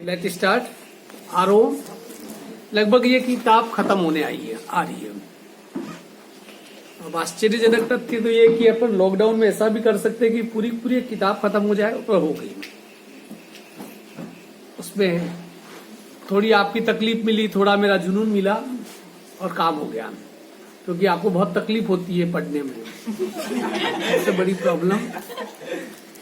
Let start. आरो लगभग ये किताब खत्म होने आ रही है। अब आश्चर्यजनक तथ्य तो ये कि अपन लॉकडाउन में ऐसा भी कर सकते हैं कि पूरी पूरी किताब खत्म हो जाए और हो गई। उसमें थोड़ी आपकी तकलीफ मिली, थोड़ा मेरा जुनून मिला और काम हो गया, क्योंकि आपको बहुत तकलीफ होती है पढ़ने में। सबसे बड़ी प्रॉब्लम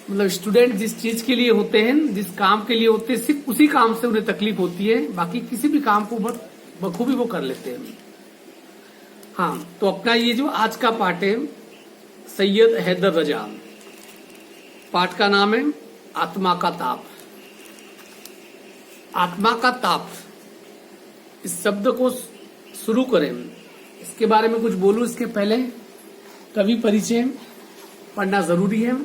मतलब स्टूडेंट जिस चीज के लिए होते हैं, जिस काम के लिए होते हैं, सिर्फ उसी काम से उन्हें तकलीफ होती है, बाकी किसी भी काम को बहुत बखूबी वो कर लेते हैं। हाँ, तो अपना ये जो आज का पाठ है सैयद हैदर रजा, पाठ का नाम है आत्मा का ताप। आत्मा का ताप, इस शब्द को शुरू करें, इसके बारे में कुछ बोलूं इसके पहले कवि परिचय पढ़ना जरूरी है।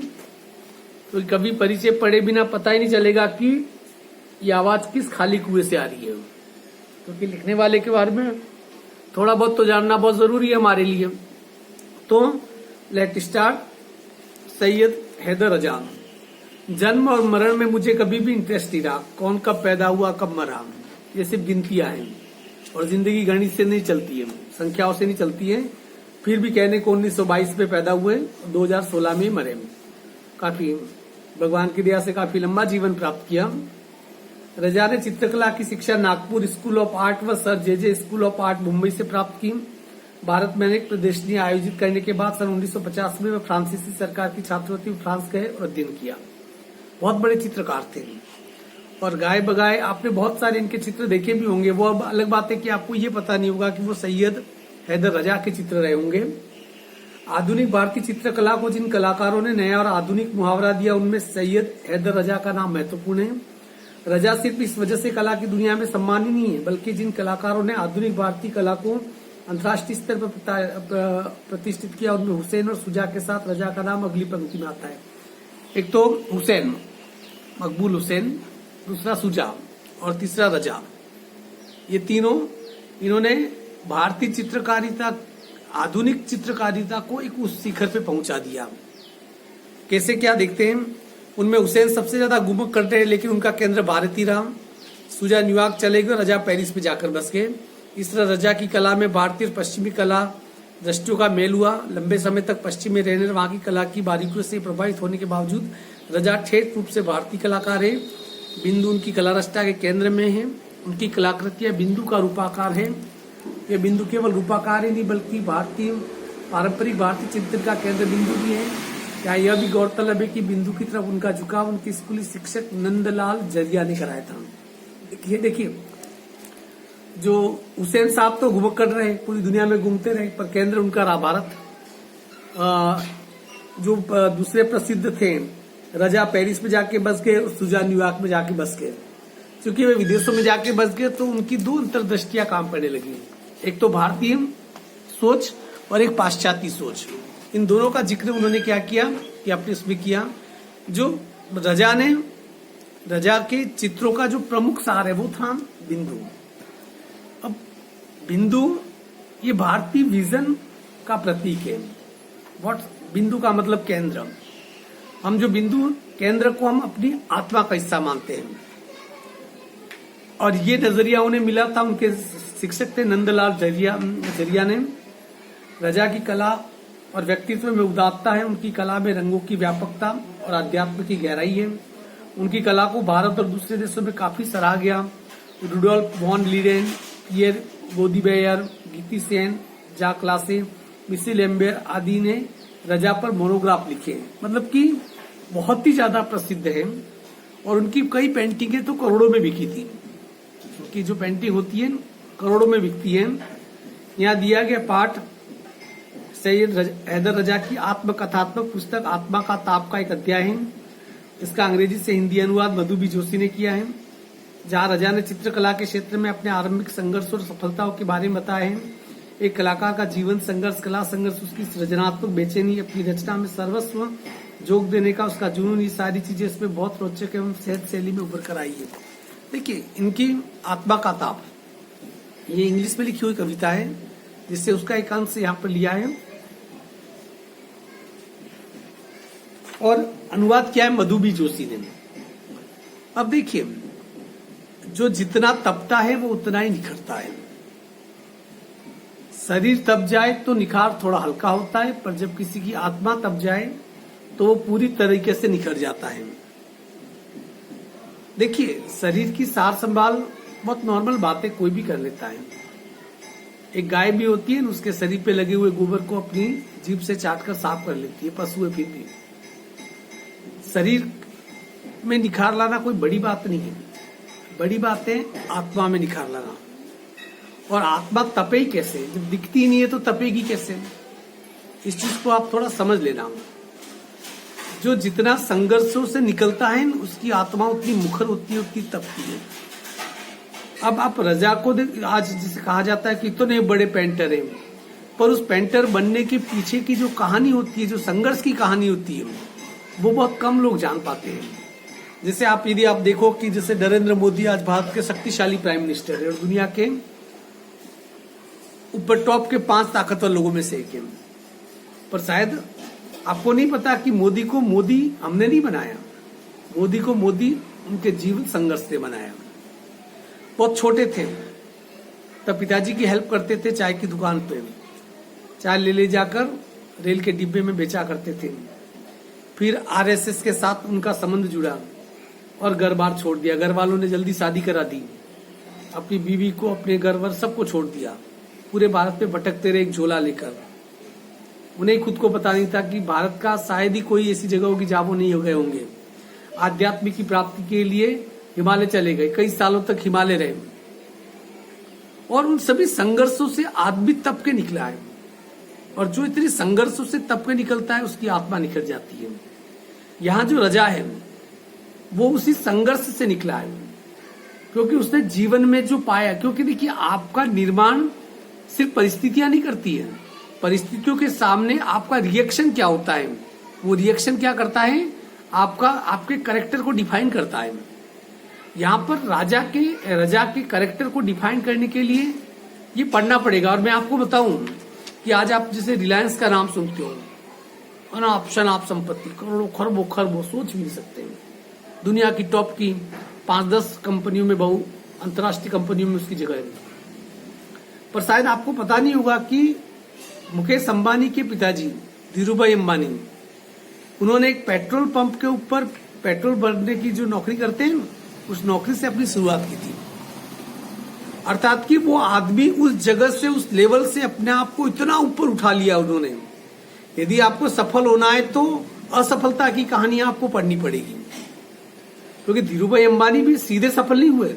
तो कवि परिचय पढ़े बिना पता ही नहीं चलेगा कि ये आवाज किस खाली कुएं से आ रही है, क्योंकि लिखने वाले के बारे में थोड़ा बहुत तो जानना बहुत जरूरी है हमारे लिए। तो लेट स्टार्ट। सैयद हैदर रजा। जन्म और मरण में मुझे कभी भी इंटरेस्ट नहीं रहा। कौन कब पैदा हुआ कब मरा, ये सिर्फ गिनतियां हैं और जिंदगी गणित से नहीं चलती है, संख्याओं से नहीं चलती है। फिर भी कहने को 1922 में पैदा हुए, 2016 में मरे। काफी भगवान की दया से काफी लंबा जीवन प्राप्त किया। रजा ने चित्रकला की शिक्षा नागपुर स्कूल ऑफ आर्ट व sir J school of art Mumbai से प्राप्त की। भारत में अनेक प्रदर्शनियां आयोजित करने के बाद सन 1950 में वे फ्रांसीसी सरकार की छात्रवृत्ति में फ्रांस गए और अध्ययन किया। बहुत बड़े चित्रकार थे और गाए बगाए आपने बहुत सारे इनके चित्र देखे भी होंगे। वो अब अलग बात है कि आपको ये पता नहीं होगा कि वो सैयद हैदर रजा के चित्र रहे होंगे। आधुनिक भारतीय चित्रकला को जिन कलाकारों ने नया और आधुनिक मुहावरा दिया, उनमें सैयद हैदर रजा का नाम महत्वपूर्ण है। रजा सिर्फ इस वजह से कला की दुनिया में सम्मानी नहीं है, बल्कि जिन कलाकारों ने आधुनिक भारतीय कला को अंतर्राष्ट्रीय स्तर पर प्रतिष्ठित किया, उनमें हुसैन और सुजा के साथ रजा का नाम अगली पंक्ति में आता है। एक तो हुसैन, मकबूल हुसैन, दूसरा सुजा और तीसरा रजा। ये तीनों इन्होंने भारतीय चित्रकारिता, आधुनिक चित्रकारिता को एक उस शिखर पे पहुंचा दिया। कैसे क्या देखते हैं। उनमें हुसैन सबसे ज्यादा गुमक करते हैं, लेकिन उनका केंद्र भारत ही रहा। सुजा न्यूयॉर्क चले गए, रजा पेरिस में जाकर बस गए। इस तरह रजा की कला में भारतीय और पश्चिमी कला दृष्टियों का मेल हुआ। लंबे समय तक पश्चिम में रहने वहां की कला की बारीकियों से प्रभावित होने के बावजूद रजा ठेठ रूप से भारतीय कलाकार है। बिंदु उनकी कला रचना के केंद्र में है। उनकी कलाकृतियां बिंदु का रूपाकार है। ये बिंदु केवल रूपाकार ही नहीं, बल्कि भारतीय पारंपरिक भारतीय चिंतन का केंद्र बिंदु भी है। क्या यह भी गौरतलब है कि बिंदु की तरफ उनका झुकाव उनके स्कूली शिक्षक नंदलाल जरिया ने कराया था। देखिए जो हुसैन साहब तो घुमक कर रहे, पूरी दुनिया में घूमते रहे, पर केंद्र उनका रहा भारत। जो दूसरे प्रसिद्ध थे, रजा पेरिस में जाके बस गए और सुजा न्यूयॉर्क में जाके बस गए। क्योंकि वे विदेशों में जाके बस गए तो उनकी दो अंतर्दृष्टियां काम करने लगी। एक तो भारतीय सोच और एक पाश्चात्य सोच। इन दोनों का जिक्र उन्होंने क्या किया कि आपने इसमें किया। जो रजा के चित्रों का जो प्रमुख सार है वो था बिंदु। अब बिंदु ये भारतीय विजन का प्रतीक है। बिंदु का मतलब केंद्र। हम जो बिंदु केंद्र को हम अपनी आत्मा का हिस्सा मानते हैं, और ये नजरिया उन्हें मिला था, उनके शिक्षक थे नंदलाल जरिया ने। रजा की कला और व्यक्तित्व में उदात्तता है। उनकी कला में रंगों की व्यापकता और अध्यात्म की गहराई है। उनकी कला को भारत और दूसरे देशों में काफी सराहा गया। रुडोल्फ वॉन लीडेन, पियर गोदीबेयर, गीती सेन, जाक लासे, मिसिल एम्बेर आदि ने रजा पर मोनोग्राफ लिखे, मतलब कि बहुत ही ज्यादा प्रसिद्ध है। और उनकी कई पेंटिंगें तो करोड़ों में बिकी थी। उनकी जो पेंटिंग होती है करोड़ों में बिकती है। यहाँ दिया गया पाठ सैयद हैदर रजा की आत्मकथात्मक पुस्तक आत्मा का ताप का एक अध्याय है। इसका अंग्रेजी से हिंदी अनुवाद मधु बी जोशी ने किया है, जहां रजा ने चित्रकला के क्षेत्र में अपने आरंभिक संघर्ष और सफलताओं के बारे में बताया है। एक कलाकार का जीवन संघर्ष, कला संघर्ष, उसकी सृजनात्मक बेचैनी, अपनी रचना में सर्वस्व जोग देने का उसका जुनून, ये सारी चीजें इसमें बहुत रोचक एवं सहज शैली में उभर कर आई है। देखिए इनकी आत्मा का ताप, ये इंग्लिश में लिखी हुई कविता है, जिससे उसका एक अंश यहाँ पर लिया है और अनुवाद किया है मधु बी जोशी ने। अब देखिए जो जितना तपता है वो उतना ही निखरता है। शरीर तप जाए तो निखार थोड़ा हल्का होता है, पर जब किसी की आत्मा तप जाए तो वो पूरी तरीके से निखर जाता है। देखिए, शरीर की सार संभाल बहुत नॉर्मल बात है, कोई भी कर लेता है। एक गाय भी होती है, उसके शरीर पे लगे हुए गोबर को अपनी जीभ से चाटकर साफ कर लेती है, पशु है फिर भी। शरीर में निखार लाना कोई बड़ी बात नहीं है, बड़ी बात है आत्मा में निखार लाना। और आत्मा तपे ही कैसे, जब दिखती नहीं है तो तपेगी कैसे? इस चीज को आप थोड़ा समझ लेना। जो जितना संघर्षों से निकलता है उसकी आत्मा उतनी मुखर होती है, उतनी तपती है। अब आप रजा को आज जिसे कहा जाता है कि इतने बड़े पेंटर हैं, पर उस पेंटर बनने के पीछे की जो कहानी होती है, जो संघर्ष की कहानी होती है, वो बहुत कम लोग जान पाते हैं। जैसे यदि आप देखो कि जैसे नरेंद्र मोदी आज भारत के शक्तिशाली प्राइम मिनिस्टर है और दुनिया के ऊपर टॉप के 5 ताकतवर लोगों में से एक है, पर शायद आपको नहीं पता कि मोदी को मोदी हमने नहीं बनाया। मोदी को मोदी उनके जीवन संघर्ष से बनाया। बहुत छोटे थे तब पिताजी की हेल्प करते थे, चाय की दुकान पे चाय ले जाकर रेल के डिब्बे में बेचा करते थे। फिर आरएसएस के साथ उनका संबंध जुड़ा और घर बार छोड़ दिया। घर वालों ने जल्दी शादी करा दी, अपनी बीवी को, अपने घर वर सबको छोड़ दिया। पूरे भारत में भटकते रहे एक झोला लेकर। उन्हें खुद को पता नहीं था कि भारत का शायद ही कोई ऐसी जगह होगी जहां वो नहीं हो गए होंगे। आध्यात्म की प्राप्ति के लिए हिमालय चले गए, कई सालों तक हिमालय रहे और उन सभी संघर्षों से आदमी तप के निकला है। और जो इतने संघर्षों से तप के निकलता है उसकी आत्मा निकल जाती है। यहाँ जो रजा है वो उसी संघर्ष से निकला है, क्योंकि उसने जीवन में जो पाया। क्योंकि देखिए, आपका निर्माण सिर्फ परिस्थितियां नहीं करती है, परिस्थितियों के सामने आपका रिएक्शन क्या होता है, वो रिएक्शन क्या करता है, आपके कैरेक्टर को डिफाइन करता है। यहाँ पर रजा के कैरेक्टर को डिफाइन करने के लिए ये पढ़ना पड़ेगा। और मैं आपको बताऊं कि आज आप जैसे रिलायंस का नाम सुनते हो, अनाप शनाप संपत्ति, करोड़ों खरबों सोच भी नहीं सकते। दुनिया की टॉप की 5-10 कंपनियों में, बहु अंतर्राष्ट्रीय कंपनियों में उसकी जगह है। पर शायद आपको पता नहीं होगा कि मुकेश अंबानी के पिताजी धीरूभाई अंबानी, उन्होंने एक पेट्रोल पंप के ऊपर पेट्रोल भरने की जो नौकरी करते हैं, उस नौकरी से अपनी शुरुआत की थी। अर्थात कि वो आदमी उस जगह से, उस लेवल से अपने आप को इतना ऊपर उठा लिया उन्होंने। यदि आपको सफल होना है तो असफलता की कहानियां आपको पढ़नी पड़ेगी, क्योंकि धीरूभाई अंबानी भी सीधे सफल नहीं हुए।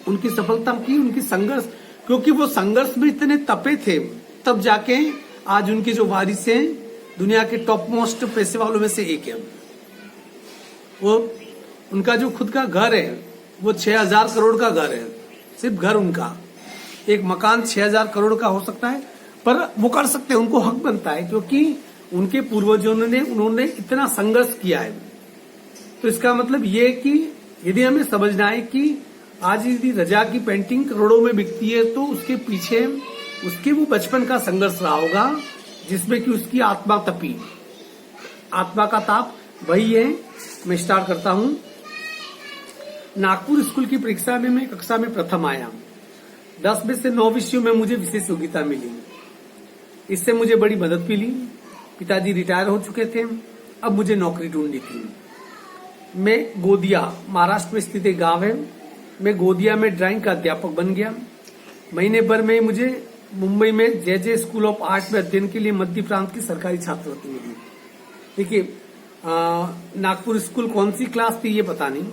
उनकी सफलता की उनकी संघर्ष, क्योंकि वो संघर्ष में इतने तपे थे, तब जाके आज उनके जो वारिस हैं दुनिया के टॉप मोस्ट पैसे वालों में से एक है। वो उनका जो खुद का घर है वो 6000 करोड़ का घर है। सिर्फ घर उनका, एक मकान 6000 करोड़ का हो सकता है, पर वो कर सकते हैं, उनको हक बनता है, क्योंकि उनके पूर्वजों ने उन्होंने इतना संघर्ष किया है। तो इसका मतलब ये है कि यदि हमें समझना है कि आज यदि रजा की पेंटिंग करोड़ों में बिकती है तो उसके पीछे उसके वो बचपन का संघर्ष रहा होगा, जिसमें कि उसकी आत्मा तपी। आत्मा का ताप वही है। मैं स्टार्ट करता हूं। नागपुर स्कूल की परीक्षा में मैं कक्षा में प्रथम आया। 10 में से 9 विषयों में मुझे विशेष योग्यता मिली। इससे मुझे बड़ी मदद मिली। पिताजी रिटायर हो चुके थे, अब मुझे नौकरी ढूंढनी थी। मैं गोदिया, महाराष्ट्र में स्थित एक गांव है, मैं गोदिया में ड्राइंग का अध्यापक बन गया। महीने भर में मुझे मुंबई में जे स्कूल ऑफ आर्ट में अध्ययन के लिए मध्य प्रांत की सरकारी छात्रवृत्ति मिली। देखिए, नागपुर स्कूल कौन सी क्लास थी ये पता नहीं।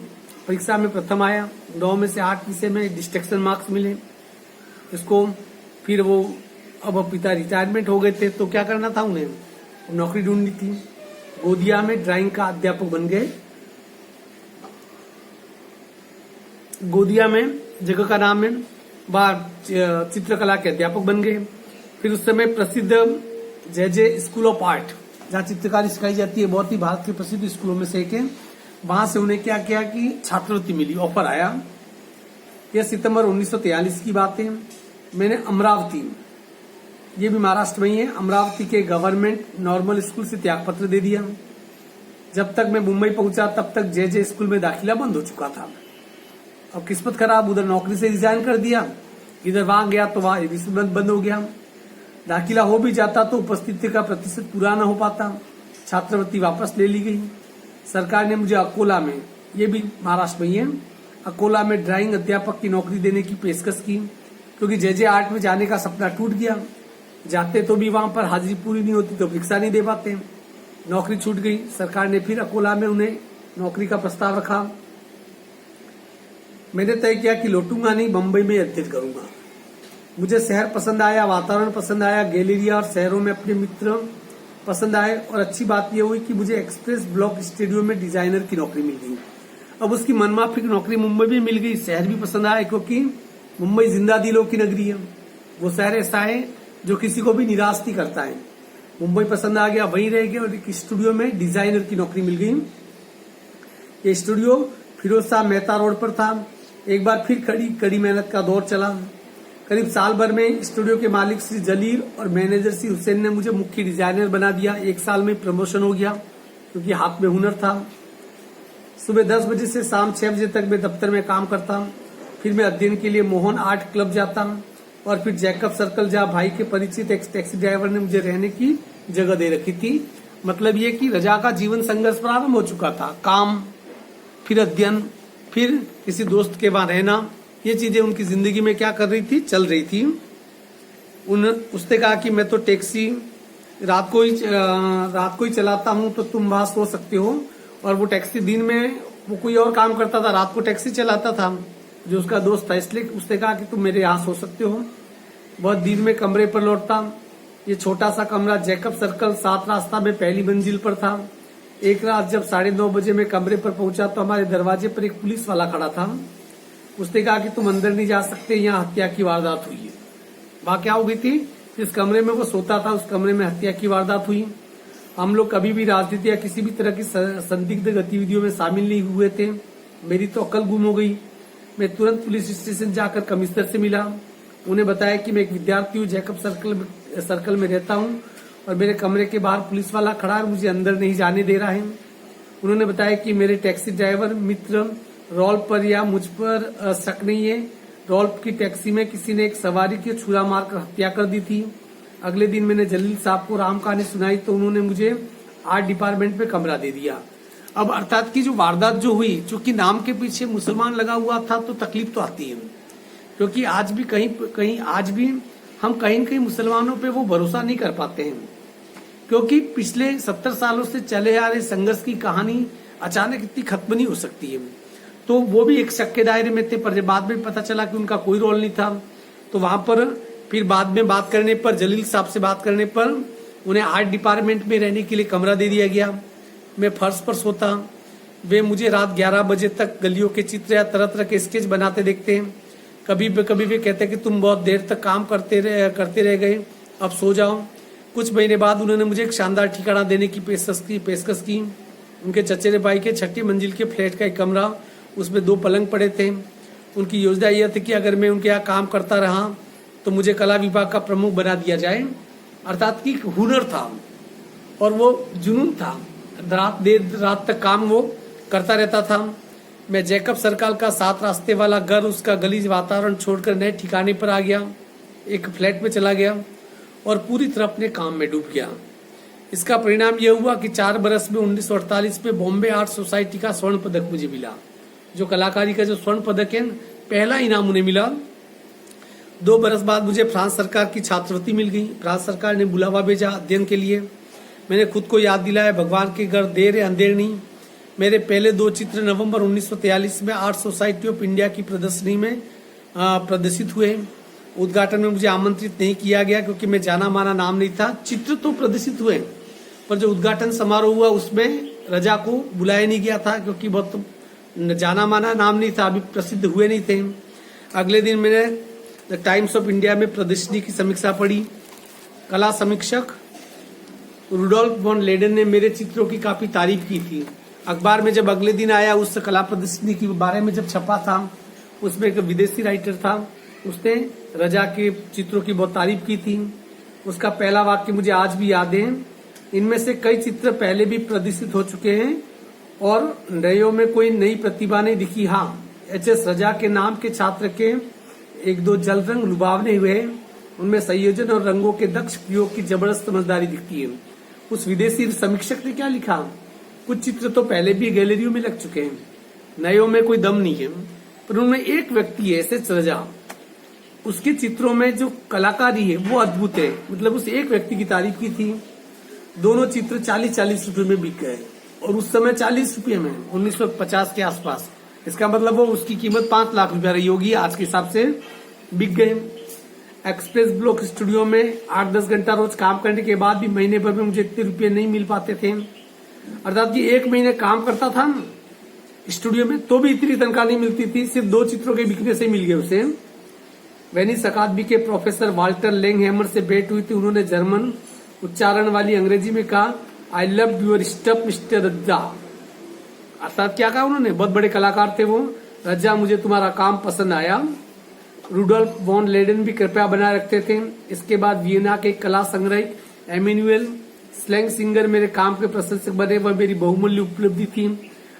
परीक्षा में प्रथम आया। 9 में से 8 विषय में डिस्ट्रक्शन मार्क्स मिले इसको। फिर वो, अब पिता रिटायरमेंट हो गए थे तो क्या करना था उन्हें, नौकरी ढूंढनी थी। गोदिया में ड्राइंग का अध्यापक बन गए। गोदिया में जगह का नाम है, वहां चित्रकला के अध्यापक बन गए। फिर उस समय प्रसिद्ध जे स्कूल ऑफ आर्ट, जहाँ चित्रकारी सिखाई जाती है, बहुत ही भारत के प्रसिद्ध स्कूलों में से एक है। वहां से उन्हें क्या किया कि छात्रवृत्ति मिली, ऑफर आया। यह सितंबर 1943 की बात है। मैंने अमरावती, ये भी महाराष्ट्र में ही है, अमरावती के गवर्नमेंट नॉर्मल स्कूल से त्यागपत्र दे दिया। जब तक मैं मुंबई पहुंचा तब तक जे स्कूल में दाखिला बंद हो चुका था। अब किस्मत खराब, उधर नौकरी से रिजाइन कर दिया, इधर वहां गया तो वहां रिश्वत बंद हो गया। दाखिला हो भी जाता तो उपस्थिति का प्रतिशत पूरा न हो पाता, छात्रवृत्ति वापस ले ली गई। सरकार ने मुझे अकोला में, ये भी महाराष्ट्र में ही है, अकोला में ड्राइंग अध्यापक की नौकरी देने की पेशकश की, क्योंकि JJ आर्ट में जाने का सपना टूट गया। जाते तो भी वहां पर हाजिरी पूरी नहीं होती तो परीक्षा नहीं दे पाते, नौकरी छूट गई। सरकार ने फिर अकोला में उन्हें नौकरी का प्रस्ताव रखा। मैंने तय किया कि लौटूंगा नहीं, मुंबई में अध्ययन करूंगा। मुझे शहर पसंद आया, वातावरण पसंद आया, गैलेरिया और शहरों में अपने मित्र पसंद आए, और अच्छी बात यह हुई कि मुझे एक्सप्रेस ब्लॉक स्टूडियो में डिजाइनर की नौकरी मिल गई। अब उसकी मनमाफिक नौकरी मुंबई में मिल गई। शहर भी पसंद आया, क्योंकि मुंबई जिंदा दिलों की नगरी है। वो शहर ऐसा है जो किसी को भी निराश नहीं करता है। मुंबई पसंद आ गया, वहीं रह गया, और एक स्टूडियो में डिजाइनर की नौकरी मिल गई। ये स्टूडियो फिरोज शाह मेहता रोड पर था। एक बार फिर कड़ी मेहनत का दौर चला। करीब साल भर में स्टूडियो के मालिक श्री जलील और मैनेजर श्री हुसैन ने मुझे मुख्य डिजाइनर बना दिया। एक साल में प्रमोशन हो गया, क्योंकि हाथ में हुनर था। सुबह 10 बजे से शाम 6 बजे तक मैं दफ्तर में काम करता। फिर मैं अध्ययन के लिए मोहन आर्ट क्लब जाता, और फिर जैकब सर्कल, जहाँ भाई के परिचित एक टैक्सी ड्राइवर ने मुझे रहने की जगह दे रखी थी। मतलब ये कि रजा का जीवन संघर्ष प्रारंभ हो चुका था। काम, फिर अध्ययन, फिर किसी दोस्त के वहां रहना, ये चीजें उनकी जिंदगी में क्या कर रही थी, चल रही थी। उसने कहा कि मैं तो टैक्सी रात को ही चलाता हूँ, तो तुम वहां सो सकते हो। और वो टैक्सी दिन में वो कोई और काम करता था, रात को टैक्सी चलाता था, जो उसका दोस्त था। इसलिए उसने कहा कि तुम मेरे यहाँ सो सकते हो। बहुत दिन में कमरे पर लौटता। ये छोटा सा कमरा जैकब सर्कल 7 रास्ता में पहली मंजिल पर था। एक रात जब 9:30 बजे मैं कमरे पर पहुंचा तो हमारे दरवाजे पर एक पुलिस वाला खड़ा था। उसने कहा कि तुम अंदर नहीं जा सकते, यहाँ हत्या की वारदात हुई है। वहां क्या हो गई थी, जिस कमरे में वो सोता था उस कमरे में हत्या की वारदात हुई। हम लोग कभी भी राजनीति या किसी भी तरह की संदिग्ध गतिविधियों में शामिल नहीं हुए थे। मेरी तो अकल गुम हो गई। मैं तुरंत पुलिस स्टेशन जाकर कमिश्नर से मिला। उन्हें बताया कि मैं एक विद्यार्थी हूँ, जैकब सर्कल में रहता हूँ, और मेरे कमरे के बाहर पुलिस वाला खड़ा है, मुझे अंदर नहीं जाने दे रहा है। उन्होंने बताया कि मेरे टैक्सी ड्राइवर मित्र रॉल्फ पर या मुझ पर शक नहीं है। रॉल्फ की टैक्सी में किसी ने एक सवारी की छुरा मारकर हत्या कर दी थी। अगले दिन मैंने जलील साहब को राम कहानी सुनाई तो उन्होंने मुझे आर्ट डिपार्टमेंट में कमरा दे दिया। अब अर्थात की जो वारदात जो हुई, चूंकि नाम के पीछे मुसलमान लगा हुआ था तो तकलीफ तो आती है, क्योंकि आज भी कहीं हम कहीं न कहीं मुसलमानों पे वो भरोसा नहीं कर पाते हैं, क्योंकि पिछले 70 सालों से चले आ रहे संघर्ष की कहानी अचानक इतनी खत्म नहीं हो सकती है। तो वो भी एक शक के दायरे में थे, पर जब बाद में पता चला कि उनका कोई रोल नहीं था, तो वहां पर फिर बाद में बात करने पर, जलील साहब से बात करने पर, उन्हें आर्ट डिपार्टमेंट में रहने के लिए कमरा दे दिया गया। मैं फर्श पर सोता। वे मुझे रात 11 बजे तक गलियों के चित्र या तरह तरह के स्केच बनाते देखते हैं। कभी वे कहते कि तुम बहुत देर तक काम करते रह गए, अब सो जाओ। कुछ महीने बाद उन्होंने मुझे एक शानदार ठिकाना देने की पेशकश की। उनके चचेरे भाई के 6ठी मंजिल के फ्लैट का एक कमरा, उसमें 2 पलंग पड़े थे। उनकी योजना यह थी कि अगर मैं उनके यहाँ काम करता रहा तो मुझे कला विभाग का प्रमुख बना दिया जाए। अर्थात की हुनर था और वो जुनून था। देर रात तक काम वो करता रहता था। मैं जैकब सर्कल का 7 रास्ते वाला घर, उसका गलीज वातावरण छोड़कर नए ठिकाने पर आ गया, एक फ्लैट में चला गया और पूरी तरह अपने काम में डूब गया। इसका परिणाम यह हुआ कि 4 बरस में 1948 में बॉम्बे आर्ट सोसाइटी का स्वर्ण पदक मुझे मिला। जो कलाकारी का जो स्वर्ण पदक है, पहला इनाम उन्हें मिला। 2 बरस बाद मुझे फ्रांस सरकार की छात्रवृत्ति मिल गई। फ्रांस सरकार ने बुलावा भेजा अध्ययन के लिए। मैंने खुद को याद दिलाया, भगवान के घर देर है अंधेर नहीं। मेरे पहले 2 चित्र नवंबर 1943 में आर्ट सोसाइटी ऑफ इंडिया की प्रदर्शनी में प्रदर्शित हुए। उद्घाटन में मुझे आमंत्रित नहीं किया गया क्योंकि मैं जाना माना नाम नहीं था। चित्र तो प्रदर्शित हुए, पर जो उद्घाटन समारोह हुआ उसमें रजा को बुलाया नहीं गया था, क्योंकि बहुत जाना माना नाम नहीं था, अभी प्रसिद्ध हुए नहीं थे। अगले दिन मैंने द टाइम्स ऑफ इंडिया में प्रदर्शनी की समीक्षा पढ़ी। कला समीक्षक रुडोल्फ वॉन लेडन ने मेरे चित्रों की काफी तारीफ की थी। अखबार में जब अगले दिन आया, उस कला प्रदर्शनी के बारे में जब छपा था, उसमें एक विदेशी राइटर था, उसने रजा के चित्रों की बहुत तारीफ की थी। उसका पहला वाक्य मुझे आज भी याद है, इनमें से कई चित्र पहले भी प्रदर्शित हो चुके हैं और नयों में कोई नई प्रतिभा नहीं दिखी। हाँ, एच.एस. रजा के नाम के छात्र के एक दो जल रंग लुभावने हुए, उनमें संयोजन और रंगों के दक्ष प्रयोग की जबरदस्त समझदारी दिखती है। उस विदेशी समीक्षक ने क्या लिखा, कुछ चित्र तो पहले भी गैलरियों में लग चुके हैं, नयों में कोई दम नहीं है, पर उनमें एक व्यक्ति है एच.एस. रजा, उसके चित्रों में जो कलाकारी है वो अद्भुत है। मतलब उस एक व्यक्ति की तारीफ की थी। दोनों चित्र 40-40 रुपए में बिक गए, और उस समय 40 रुपए में 1950 के आसपास, इसका मतलब वो उसकी कीमत 5 लाख रुपया रही होगी, आज के हिसाब से बिक गए। एक्सप्रेस ब्लॉक स्टूडियो में 8-10 घंटा रोज काम करने के बाद भी महीने भर में मुझे इतने रुपये नहीं मिल पाते थे। अर्थात कि 1 महीने काम करता था स्टूडियो में तो भी इतनी तनख्वाह नहीं मिलती थी, सिर्फ 2 चित्रों के बिकने से मिल गए उसे। वेनिस अकादमी के प्रोफेसर वाल्टर लैंगहैमर से भेंट हुई थी। उन्होंने जर्मन उच्चारण वाली अंग्रेजी में कहा, I love your stuff mister Razza. अर्थात क्या कहा उन्होंने, बहुत बड़े कलाकार थे वो, रज्जा मुझे तुम्हारा काम पसंद आया। रुडोल्फ वॉन लेडेन भी कृपया बनाए रखते थे। इसके बाद वियना के कला संग्रह एमेनुअल स्लैंग सिंगर मेरे काम के प्रशंसक बने, वह मेरी बहुमूल्य उपलब्धि थी।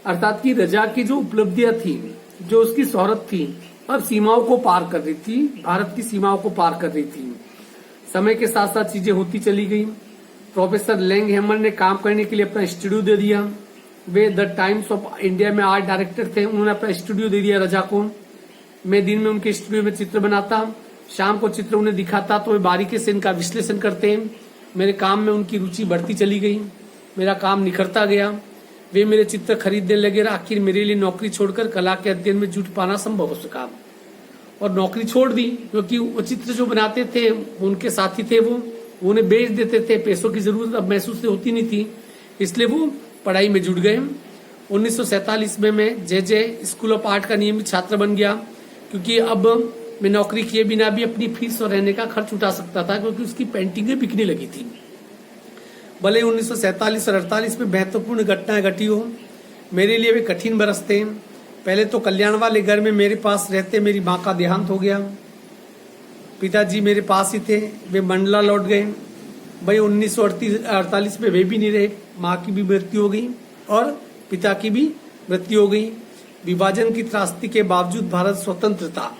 अर्थात की रजा की जो उपलब्धियां थी, जो उसकी शोहरत थी, अब सीमाओं को पार कर रही थी, भारत की सीमाओं को पार कर रही थी। समय के साथ साथ चीजें होती चली गई। प्रोफेसर लैंगहैमर ने काम करने के लिए अपना स्टूडियो दे दिया। Way the times of India में आर्ट डायरेक्टर थे, उन्होंने अपना स्टूडियो दे दिया रजा को। मैं दिन में उनके स्टूडियो में चित्र बनाता, शाम को चित्र उन्हें दिखाता तो वे बारीकी से इनका विश्लेषण करते। मेरे काम में उनकी रुचि बढ़ती चली गई, मेरा काम निखरता गया। वे मेरे चित्र खरीदने लगे। आखिर मेरे लिए नौकरी छोड़कर कला के अध्ययन में जुट पाना संभव हो सका, और नौकरी छोड़ दी क्योंकि वो चित्र जो बनाते थे उनके साथी थे, वो उन्हें बेच देते थे। पैसों की जरूरत अब महसूस होती नहीं थी, इसलिए वो पढ़ाई में जुट गए। 1947 में मैं जे स्कूल ऑफ आर्ट का नियमित छात्र बन गया, क्योंकि अब मैं नौकरी किए बिना भी अपनी फीस और रहने का खर्च उठा सकता था, क्योंकि उसकी पेंटिंगें बिकने लगी थी। भले 1947 और 48 में महत्वपूर्ण घटनाएं घटी हो, मेरे लिए वे कठिन बरस थे। पहले तो कल्याण वाले घर में मेरे पास रहते मेरी माँ का देहांत हो गया। पिताजी मेरे पास ही थे, वे मंडला लौट गए। भाई 1948 में वे भी नहीं रहे, माँ की भी मृत्यु हो गई और पिता की भी मृत्यु हो गई। विभाजन की त्रासदी के बावजूद भारत स्वतंत्र था,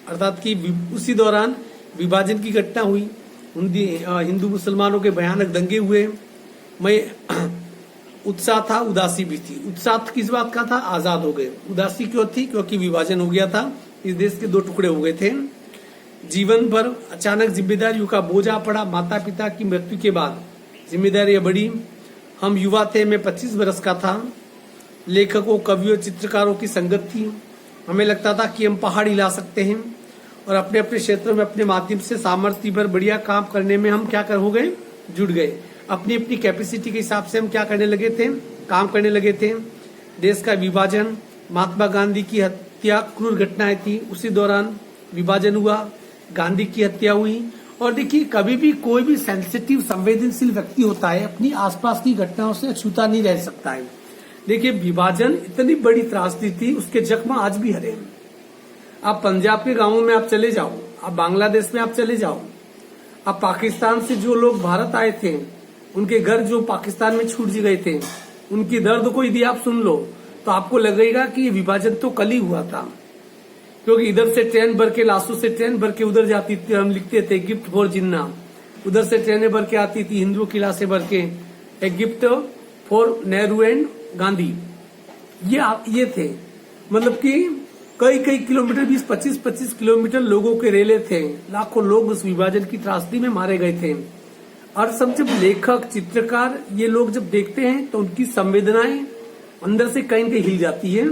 अर्थात कि उसी दौरान विभाजन की घटना हुई। हिंदू मुसलमानों के भयानक दंगे हुए। मैं उत्साह था, उदासी भी थी। उत्साह किस बात का था, आजाद हो गए। उदासी क्यों थी, क्योंकि विभाजन हो गया था, इस देश के 2 टुकड़े हो गए थे। जीवन भर अचानक जिम्मेदारियों का बोझा पड़ा। माता पिता की मृत्यु के बाद जिम्मेदारियां बढ़ी। हम युवा थे, मैं 25 वर्ष का था। लेखकों, कवियों, चित्रकारों की संगत थी। हमें लगता था कि हम पहाड़ हिला सकते हैं, और अपने अपने क्षेत्रों में अपने माध्यम से सामर्थ्य पर बढ़िया काम करने में हम क्या हो गए, जुड़ गए। अपनी अपनी कैपेसिटी के हिसाब से हम क्या करने लगे थे, काम करने लगे थे। देश का विभाजन, महात्मा गांधी की हत्या क्रूर घटनाएं थी। उसी दौरान विभाजन हुआ, गांधी की हत्या हुई। और देखिए, कभी भी कोई भी सेंसिटिव, संवेदनशील व्यक्ति होता है, अपनी आसपास की घटनाओं से अछूता नहीं रह सकता है। देखिए, विभाजन इतनी बड़ी त्रासदी थी, उसके जख्म आज भी हरे हैं। आप पंजाब के गांवों में आप चले जाओ, आप बांग्लादेश में आप चले जाओ, आप पाकिस्तान से जो लोग भारत आए थे, उनके घर जो पाकिस्तान में छूट गए थे, उनकी दर्द को यदि आप सुन लो तो आपको लगेगा कि ये विभाजन तो कल ही हुआ था। क्योंकि इधर से ट्रेन भर के, लाशों से ट्रेन भर के उधर जाती थी। हम लिखते थे गिफ्ट फॉर जिन्ना, उधर से ट्रेनें भर के आती थी, हिंदुओं की लाशें भर के, एक gift for Nehru and Gandhi. ये थे, मतलब कि कई कई किलोमीटर, 20-25 किलोमीटर लोगों के रेले थे। लाखों लोग उस विभाजन की त्रासदी में मारे गए थे। और सब जब लेखक, चित्रकार, ये लोग जब देखते हैं तो उनकी संवेदनाएं अंदर से कहीं कहीं हिल जाती है।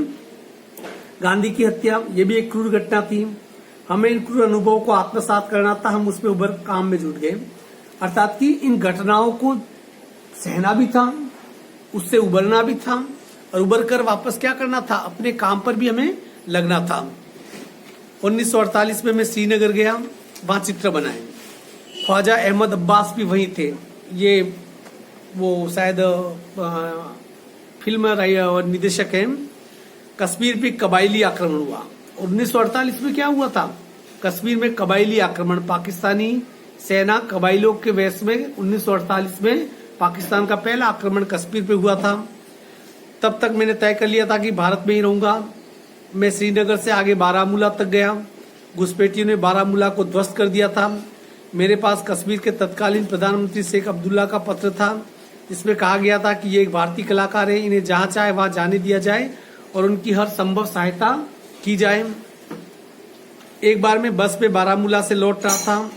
गांधी की हत्या, ये भी एक क्रूर घटना थी। हमें इन क्रूर अनुभवों को आत्मसात करना था, हम उसमें उभर काम में जुट गए। अर्थात कि इन घटनाओं को सहना भी था, उससे उबरना भी था, और उबर कर वापस क्या करना था, अपने काम पर भी हमें लगना था। 1948 में मैं श्रीनगर गया, वहां चित्र बनाए। ख्वाजा अहमद अब्बास भी वहीं थे। ये वो शायद फिल्म और निदेशक हैं। कश्मीर पे कबायली आक्रमण हुआ। 1948 में क्या हुआ था, कश्मीर में कबायली आक्रमण, पाकिस्तानी सेना कबायलियों के वेश में 1948 में पाकिस्तान का पहला आक्रमण कश्मीर पे हुआ था। तब तक मैंने तय कर लिया था कि भारत में ही रहूंगा। मैं श्रीनगर से आगे बारामूला तक गया। घुसपैठियों ने बारामूला को ध्वस्त कर दिया था। मेरे पास कश्मीर के तत्कालीन प्रधानमंत्री शेख अब्दुल्ला का पत्र था, जिसमें कहा गया था कि ये एक भारतीय कलाकार है, इन्हें जहां चाहे वहां जाने दिया जाए और उनकी हर संभव सहायता की जाए। एक बार मैं बस पे बारामूला से लौट रहा था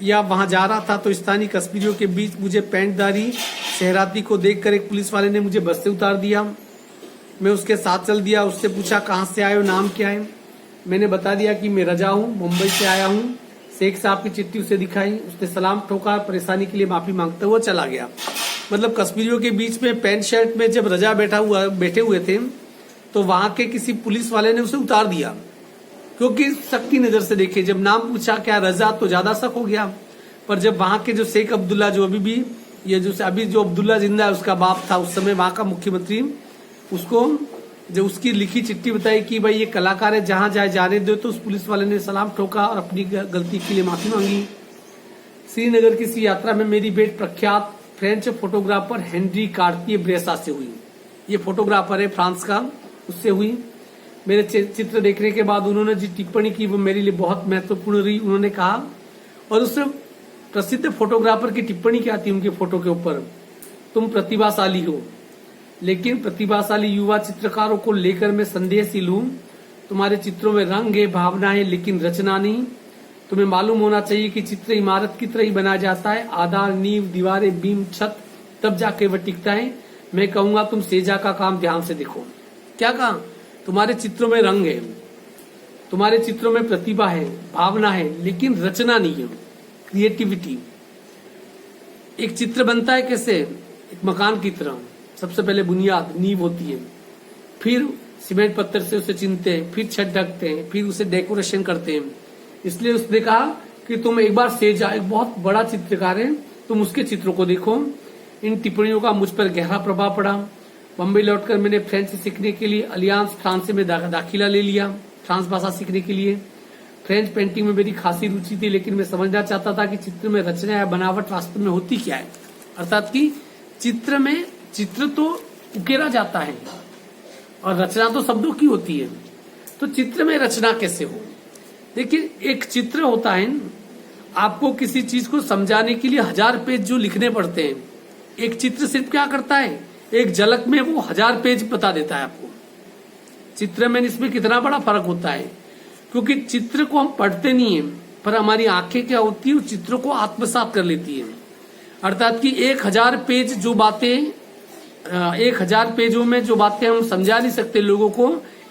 या वहां जा रहा था तो स्थानीय कश्मीरियों के बीच मुझे पैंटधारी शहराती को देखकर एक पुलिस वाले ने मुझे बस से उतार दिया। मैं उसके साथ चल दिया। उससे पूछा कहाँ से आए हो, नाम क्या है। मैंने बता दिया कि मैं रजा हूँ, मुंबई से आया हूँ। शेख साहब की चिट्ठी उसे दिखाई। उसने सलाम ठोका, परेशानी के लिए माफी मांगते हुए चला गया। मतलब कश्मीरियों के बीच में पैंट शर्ट में जब रजा बैठे हुए थे तो वहां के किसी पुलिस वाले ने उसे उतार दिया, क्योंकि शक की नजर से देखे। जब नाम पूछा क्या रजा, तो ज्यादा शक हो गया। पर जब वहां के जो शेख अब्दुल्ला, जो अभी जो अब्दुल्ला जिंदा है, उसका बाप था उस समय वहां का मुख्यमंत्री, उसको जब उसकी लिखी चिट्ठी बताई कि भाई ये कलाकार है, जहां जाए जाने दो, तो उस पुलिस वाले ने सलाम ठोका और अपनी गलती के लिए माफी मांगी। श्रीनगर की इसी यात्रा में मेरी भेंट प्रख्यात फ्रेंच फोटोग्राफर हेनरी कार्टिये ब्रेसा से हुई। ये फोटोग्राफर है फ्रांस का, उससे हुई। मेरे चित्र देखने के बाद उन्होंने जो टिप्पणी की वो मेरे लिए बहुत महत्वपूर्ण रही। उन्होंने कहा, और उससे प्रसिद्ध फोटोग्राफर की टिप्पणी क्या थी उनके फोटो के ऊपर, तुम प्रतिभाशाली हो, लेकिन प्रतिभाशाली युवा चित्रकारों को लेकर मैं संदेहशील हूं। तुम्हारे चित्रों में रंग है, भावना है, लेकिन रचना नहीं। तुम्हें मालूम होना चाहिए कि चित्र इमारत की तरह ही बनाया जाता है, आधार, नींव, दीवारें, बीम, छत, तब जाके वह टिकता है। मैं कहूंगा तुम सेजा का काम ध्यान से देखो। क्या कहा? तुम्हारे चित्रों में रंग है, तुम्हारे चित्रों में प्रतिभा है, भावना है, लेकिन रचना नहीं है, क्रिएटिविटी। एक चित्र बनता है कैसे? एक मकान की तरह। सबसे पहले बुनियाद, नींव होती है, फिर सीमेंट पत्थर से उसे चिनते हैं, फिर छत ढकते हैं, फिर उसे डेकोरेशन करते हैं। इसलिए उसने कहा कि तुम एक बार सेजा, एक बहुत बड़ा चित्रकार है, तुम उसके चित्रों को देखो। इन टिप्पणियों का मुझ पर गहरा प्रभाव पड़ा। बम्बई लौटकर मैंने फ्रेंच सीखने के लिए अलियांस फ्रांस में दाखिला ले लिया, फ्रांस भाषा सीखने के लिए। फ्रेंच पेंटिंग में मेरी खासी रुचि थी, लेकिन मैं समझना चाहता था कि चित्र में रचना या बनावट वास्तव में होती क्या है। अर्थात कि चित्र तो उकेरा जाता है और रचना तो शब्दों की होती है, तो चित्र में रचना कैसे हो। देखिए, एक चित्र होता है, आपको किसी चीज को समझाने के लिए 1000 पेज जो लिखने पड़ते हैं, एक चित्र सिर्फ क्या करता है, एक झलक में वो 1000 पेज बता देता है आपको। चित्र में इसमें कितना बड़ा फर्क होता है, क्योंकि चित्र को हम पढ़ते नहीं है, पर हमारी आंखें क्या होती है, उस चित्रों को आत्मसात कर लेती है। अर्थात कि 1000 पेज जो बातें, 1000 पेजों में जो बातें हम समझा नहीं सकते लोगों को,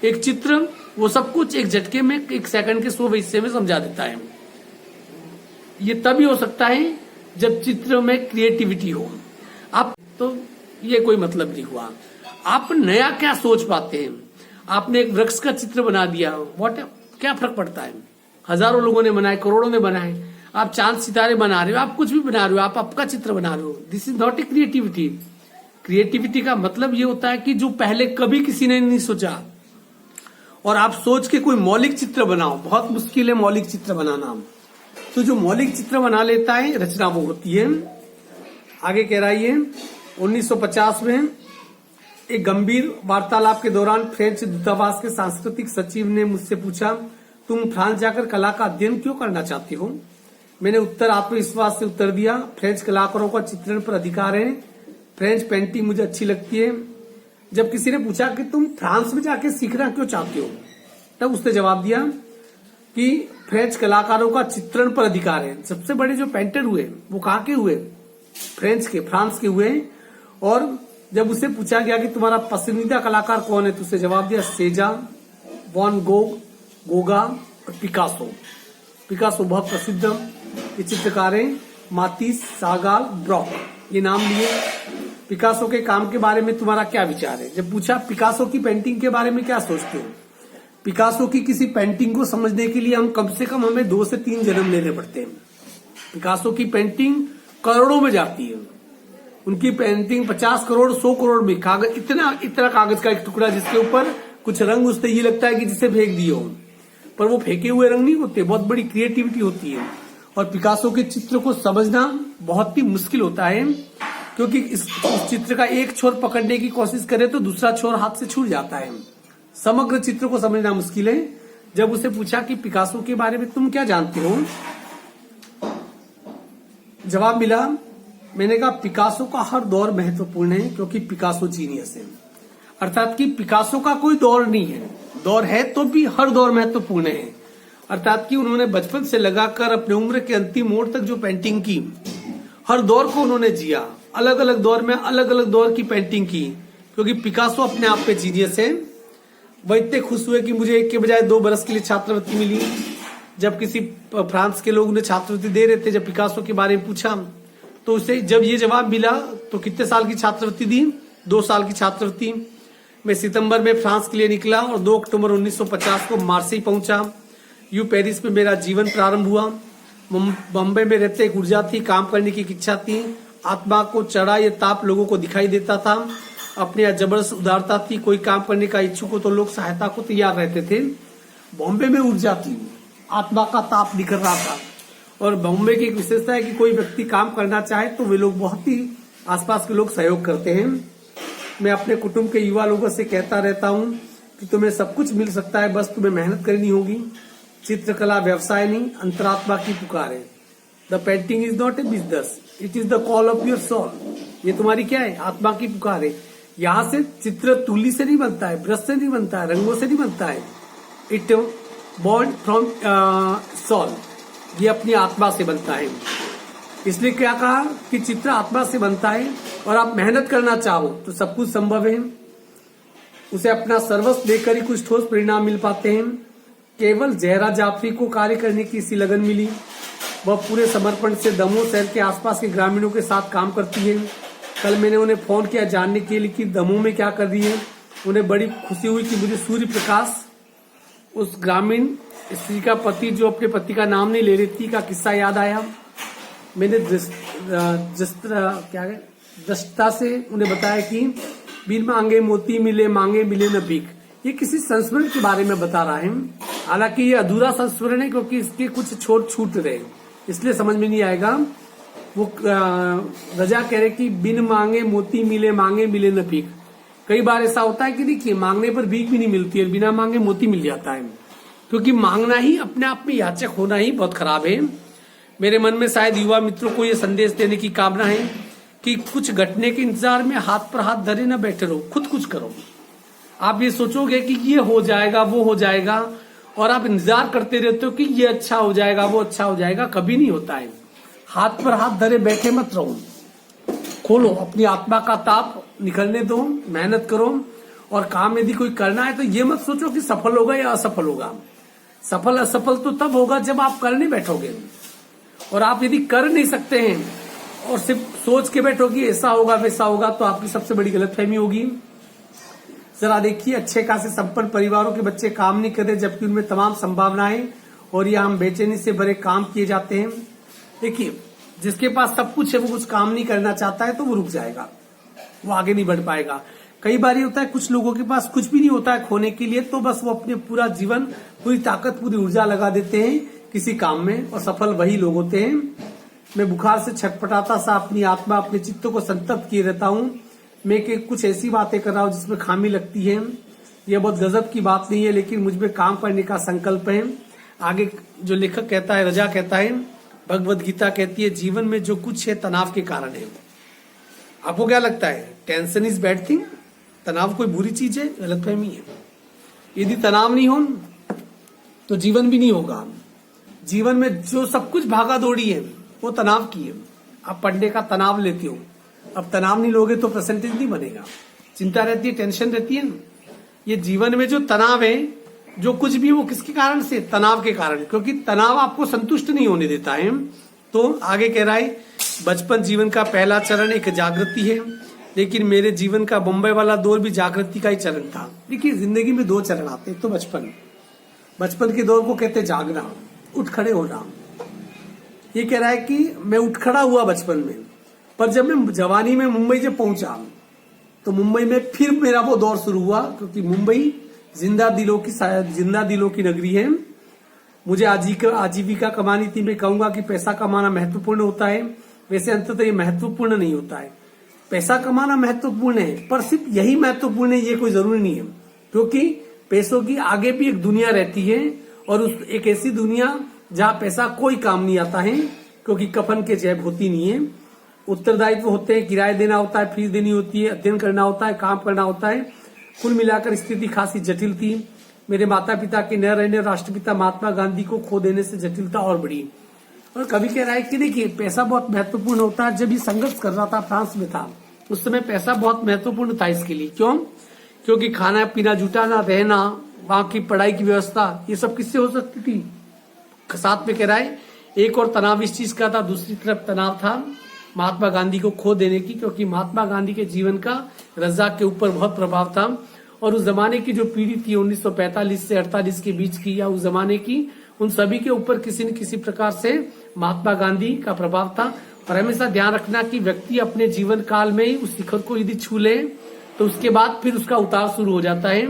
एक चित्र वो सब कुछ एक झटके में, एक सेकंड के 100 हिस्से में समझा देता है। ये तभी हो सकता है जब चित्र में क्रिएटिविटी हो। आप तो ये कोई मतलब नहीं हुआ। आप नया क्या सोच पाते हैं? आपने एक वृक्ष का चित्र बना दिया, क्या फर्क पड़ता है? हजारों लोगों ने बनाए, करोड़ों ने बनाए। आप चांद सितारे बना रहे हो, आप कुछ भी बना रहे हो, आप आपका चित्र बना रहे हो। This is not A creativity. Creativity का मतलब ये होता है कि जो पहले कभी किसी ने नहीं सोचा, और आप सोच के कोई मौलिक चित्र बनाओ। बहुत मुश्किल है मौलिक चित्र बनाना, तो जो मौलिक चित्र बना लेता है, रचना वो होती है। आगे कह रहा है, 1950 में एक गंभीर वार्तालाप के दौरान फ्रेंच दूतावास के सांस्कृतिक सचिव ने मुझसे पूछा, तुम फ्रांस जाकर कला का अध्ययन क्यों करना चाहते हो? मैंने आत्मविश्वास से उत्तर दिया, फ्रेंच कलाकारों का चित्रण पर अधिकार है, फ्रेंच पेंटिंग मुझे अच्छी लगती है। जब किसी ने पूछा कि तुम फ्रांस में जाके सीखना क्यों चाहते हो, तब उसने जवाब दिया कि फ्रेंच कलाकारों का चित्रण पर अधिकार है। सबसे बड़े जो पेंटर हुए वो कहाँ के हुए? फ्रांस के हुए। और जब उसे पूछा गया कि तुम्हारा पसंदीदा कलाकार कौन है, तो उसने जवाब दिया सेजा, वॉन गोग, गोगा और पिकासो। पिकासो बहुत प्रसिद्ध ये चित्रकार है। मातिस, सागाल, ब्रॉक, ये नाम लिए। पिकासो के काम के बारे में तुम्हारा क्या विचार है? जब पूछा पिकासो की पेंटिंग के बारे में क्या सोचते हो, पिकासो की किसी पेंटिंग को समझने के लिए हम कम से कम हमें 2 से 3 जन्म लेने पड़ते हैं। पिकासो की पेंटिंग करोड़ों में जाती है। उनकी पेंटिंग 50 करोड़ 100 करोड़ में, कागज, इतना कागज का एक टुकड़ा जिसके ऊपर कुछ रंग, उससे ये लगता है कि जिसे फेंक दिए हो, पर वो फेंके हुए रंग नहीं होते। बहुत बड़ी क्रिएटिविटी होती है। और पिकासो के चित्र को समझना बहुत ही मुश्किल होता है, क्योंकि इस चित्र का एक छोर पकड़ने की कोशिश करे तो दूसरा छोर हाथ से छूट जाता है। समग्र चित्र को समझना मुश्किल है। जब उसे पूछा कि पिकासो के बारे में तुम क्या जानते हो, जवाब मिला, मैंने कहा पिकासो का हर दौर महत्वपूर्ण है क्योंकि पिकासो जीनियस है। अर्थात कि पिकासो का कोई दौर नहीं है, दौर है तो भी हर दौर महत्वपूर्ण है। अर्थात कि उन्होंने बचपन से लगाकर अपने उम्र के अंतिम मोड़ तक जो पेंटिंग की, हर दौर को उन्होंने जिया, अलग अलग दौर में अलग अलग दौर की पेंटिंग की, क्योंकि पिकासो अपने आप पे जीनियस है। वह इतने खुश हुए कि मुझे 1 के बजाय 2 बरस के लिए छात्रवृत्ति मिली। जब किसी फ्रांस के लोग उन्हें छात्रवृत्ति दे रहे थे, जब पिकासो के बारे में पूछा तो उसे जब ये जवाब मिला तो कितने साल की छात्रवृत्ति दी, 2 साल की छात्रवृत्ति। मैं सितंबर में फ्रांस के लिए निकला और 2 अक्टूबर 1950 को मार्सेई पहुंचा। यूं पेरिस में मेरा जीवन प्रारंभ हुआ। बॉम्बे में रहते एक ऊर्जा थी, काम करने की इच्छा थी, आत्मा को चढ़ा ये ताप लोगों को दिखाई देता था, अपने यहाँ जबरदस्त उदारता थी। कोई काम करने का इच्छुक हो तो लोग सहायता को तैयार रहते थे। बॉम्बे में ऊर्जा थी, आत्मा का ताप निकल रहा था। और बॉम्बे की एक विशेषता है कि कोई व्यक्ति काम करना चाहे तो वे लोग बहुत ही आसपास के लोग सहयोग करते हैं। मैं अपने कुटुंब के युवा लोगों से कहता रहता हूं कि तुम्हें सब कुछ मिल सकता है, बस तुम्हें मेहनत करनी होगी। चित्रकला व्यवसाय नहीं, अंतरात्मा की पुकार है। The painting is not a business, it is the call of your soul. ये तुम्हारी क्या है? आत्मा की पुकार है। यहाँ से चित्र तुली से नहीं बनता है, ब्रश से नहीं बनता है, रंगों से नहीं बनता है। इट बॉर्न फ्रॉम सोल, ये अपनी आत्मा से बनता है। इसलिए क्या कहा कि चित्र आत्मा से बनता है और आप मेहनत करना चाहो तो सब कुछ संभव है। उसे अपना सर्वस्व देकर ही कुछ ठोस परिणाम मिल पाते हैं। केवल जहरा जाफरी को कार्य करने की इसी लगन मिली। वह पूरे समर्पण से दमोह शहर के आसपास के ग्रामीणों के साथ काम करती है। कल मैंने उन्हें फोन किया जानने के लिए कि दमोह में क्या कर रही है। उन्हें बड़ी खुशी हुई कि मुझे सूर्य प्रकाश, उस ग्रामीण स्त्री का पति जो अपने पति का नाम नहीं ले रही थी, का किस्सा याद आया। मैंने दृष्टा से उन्हें बताया कि बिन मांगे मोती मिले, मांगे मिले न भीख। ये किसी संस्मरण के बारे में बता रहा है। हालांकि ये अधूरा संस्मरण है क्योंकि इसके कुछ छोट छूट रहे, इसलिए समझ में नहीं आएगा। वो रजा कह रहे कि बिन मांगे मोती मिले, मांगे मिले न भीख। कई बार ऐसा होता है कि देखिए मांगने पर भीख भी नहीं मिलती है, बिना मांगे मोती मिल जाता है। क्योंकि मांगना ही अपने आप में याचक होना ही बहुत खराब है। मेरे मन में शायद युवा मित्रों को यह संदेश देने की कामना है कि कुछ घटने के इंतजार में हाथ पर हाथ धरे न बैठे रहो, खुद कुछ करो। आप ये सोचोगे कि ये हो जाएगा, वो हो जाएगा, और आप इंतजार करते रहते हो कि ये अच्छा हो जाएगा, वो अच्छा हो जाएगा, कभी नहीं होता है। हाथ पर हाथ धरे बैठे मत रहो, खोलो, अपनी आत्मा का ताप निकलने दो, मेहनत करो। और काम यदि कोई करना है तो ये मत सोचो कि सफल होगा या असफल होगा। सफल असफल तो तब होगा जब आप करने बैठोगे। और आप यदि कर नहीं सकते हैं और सिर्फ सोच के बैठोगे ऐसा होगा वैसा होगा, तो आपकी सबसे बड़ी गलतफहमी होगी। जरा देखिए, अच्छे खासे संपन्न परिवारों के बच्चे काम नहीं कर रहे जबकि उनमें तमाम संभावनाएं और यह हम बेचैनी से भरे काम किए जाते हैं। देखिए, जिसके पास सब कुछ है वो कुछ काम नहीं करना चाहता है तो वो रुक जाएगा, वो आगे नहीं बढ़ पाएगा। कई बार ये होता है कुछ लोगों के पास कुछ भी नहीं होता है खोने के लिए, तो बस वो अपने पूरा जीवन, पूरी ताकत, पूरी ऊर्जा लगा देते हैं किसी काम में, और सफल वही लोग होते हैं। मैं बुखार से छटपटाता सा अपनी आत्मा, अपने चित्त को संतप्त किए रहता हूँ। मैं कुछ ऐसी बातें कर रहा हूँ जिसमें खामी लगती है। यह बहुत गजब की बात नहीं है, लेकिन मुझ में काम करने का संकल्प है। आगे जो लेखक कहता है, रजा कहता है, भगवत गीता कहती है जीवन में जो कुछ है तनाव के कारण है। आपको क्या लगता है, टेंशन इज बैड थिंग? तनाव कोई बुरी चीज है? गलतफहमी है। यदि तनाव नहीं हो तो जीवन भी नहीं होगा। जीवन में जो सब कुछ भागा दौड़ी है वो तनाव की है। आप पढ़ने का तनाव लेते हो, अब तनाव नहीं लोगे तो परसेंटेज नहीं बनेगा। चिंता रहती है, टेंशन रहती है। ये जीवन में जो तनाव है, जो कुछ भी, वो किसके कारण से? तनाव के कारण, क्योंकि तनाव आपको संतुष्ट नहीं होने देता है। तो आगे कह रहा है, बचपन जीवन का पहला चरण एक जागृति है, लेकिन मेरे जीवन का बम्बई वाला दौर भी जागृति का ही चरण था। देखिए, जिंदगी में 2 चरण आते हैं। तो बचपन के दौर को कहते जागना, उठ खड़े होना। ये कह रहा है कि मैं उठ खड़ा हुआ बचपन में, पर जब मैं जवानी में मुंबई जब पहुंचा तो मुंबई में फिर मेरा वो दौर शुरू हुआ, क्योंकि मुंबई जिंदा दिलों की नगरी है। मुझे आजीविका कमानी थी। मैं कहूंगा कि पैसा कमाना महत्वपूर्ण होता है, वैसे अंततः ये महत्वपूर्ण नहीं होता है। पैसा कमाना महत्वपूर्ण है, पर सिर्फ यही महत्वपूर्ण है ये कोई जरूरी नहीं है, क्योंकि पैसों की आगे भी एक दुनिया रहती है, और उस एक ऐसी दुनिया जहां पैसा कोई काम नहीं आता है, क्योंकि कफन के जेब होती नहीं है। उत्तरदायित्व होते हैं, किराया देना होता है, फीस देनी होती है, अध्ययन करना होता है, काम करना होता है। कुल मिलाकर स्थिति खासी जटिल थी। मेरे माता पिता के न रहने, राष्ट्रपिता महात्मा गांधी को खो देने से जटिलता और बढ़ी। और कवि कह रहा है कि देखिए, पैसा बहुत महत्वपूर्ण होता है। जब ये संघर्ष कर रहा था, फ्रांस में था, उस समय पैसा बहुत महत्वपूर्ण था इसके लिए। क्यों? क्योंकि खाना पीना जुटाना, रहना, वहां की पढ़ाई की व्यवस्था, ये सब किससे हो सकती थी? साथ में कह रहा है एक और तनाव इस चीज का था, दूसरी तरफ तनाव था महात्मा गांधी को खो देने की, क्योंकि महात्मा गांधी के जीवन का रज्जाक के ऊपर बहुत प्रभाव था। और उस जमाने की जो पीढ़ी थी 1945 से 48 के बीच की, या उस जमाने की, उन सभी के ऊपर किसी न किसी प्रकार से महात्मा गांधी का प्रभाव था। और हमेशा ध्यान रखना कि व्यक्ति अपने जीवन काल में ही उस शिखर को यदि छू ले तो उसके बाद फिर उसका उतार शुरू हो जाता है।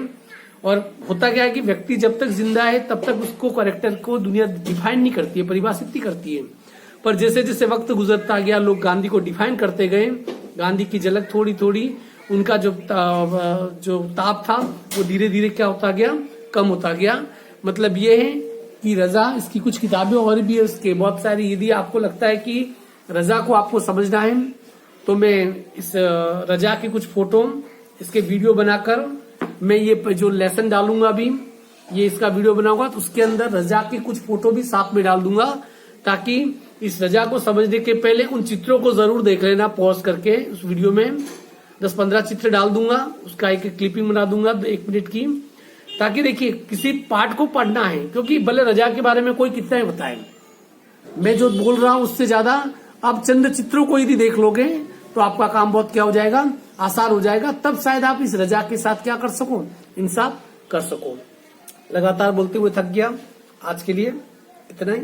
और होता क्या है कि व्यक्ति जब तक जिंदा है तब तक उसको, कैरेक्टर को दुनिया डिफाइन नहीं करती है, परिभाषित नहीं करती है। पर जैसे जैसे वक्त गुजरता गया, लोग गांधी को डिफाइन करते गए। गांधी की झलक थोड़ी थोड़ी, उनका जो ताप था वो धीरे धीरे क्या होता गया, कम होता गया। मतलब ये है कि रजा, इसकी कुछ किताबें और भी है उसके बहुत सारी। यदि आपको लगता है कि रजा को आपको समझना है तो मैं इस रजा की कुछ फोटो, इसके वीडियो बनाकर मैं ये जो लेसन डालूंगा अभी, ये इसका वीडियो बनाऊंगा, तो उसके अंदर रजा की कुछ फोटो भी साथ में डाल दूंगा, ताकि इस रजा को समझने के पहले उन चित्रों को जरूर देख लेना पॉज करके। उस वीडियो में 10-15 चित्र डाल दूंगा, उसका एक क्लिपिंग बना दूंगा 1 मिनट की, ताकि देखिए किसी पार्ट को पढ़ना है, क्योंकि भले रजा के बारे में कोई कितना ही बताए, मैं जो बोल रहा हूं उससे ज्यादा आप चंद चित्रों को यदि देख लोगे तो आपका काम बहुत क्या हो जाएगा, आसान हो जाएगा। तब शायद आप इस रजा के साथ क्या कर सको, इंसाफ कर सको। लगातार बोलते हुए थक गया, आज के लिए इतना ही।